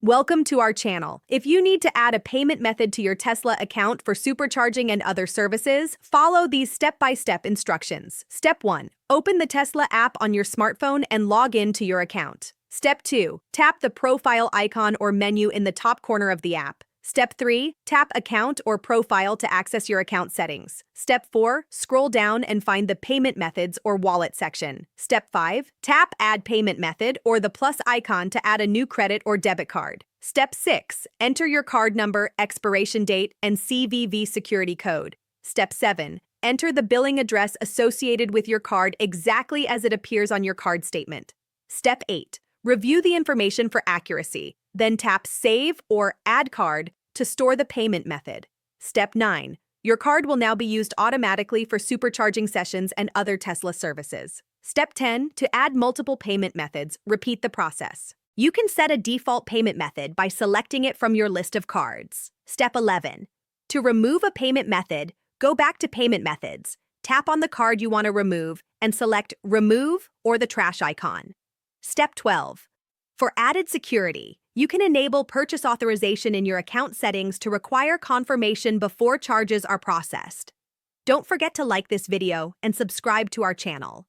Welcome to our channel. If you need to add a payment method to your Tesla account for supercharging and other services, follow these step-by-step instructions. Step 1. Open the Tesla app on your smartphone and log in to your account. Step 2. Tap the profile icon or menu in the top corner of the app. Step 3. Tap Account or Profile to access your account settings. Step 4. Scroll down and find the Payment Methods or Wallet section. Step 5. Tap Add Payment Method or the plus icon to add a new credit or debit card. Step 6. Enter your card number, expiration date, and CVV security code. Step 7. Enter the billing address associated with your card exactly as it appears on your card statement. Step 8. Review the information for accuracy. Then tap Save or Add Card to store the payment method. Step 9. Your card will now be used automatically for supercharging sessions and other Tesla services. Step 10. To add multiple payment methods, repeat the process. You can set a default payment method by selecting it from your list of cards. Step 11. To remove a payment method, go back to Payment Methods, tap on the card you want to remove, and select Remove or the trash icon. Step 12. For added security, you can enable purchase authorization in your account settings to require confirmation before charges are processed. Don't forget to like this video and subscribe to our channel.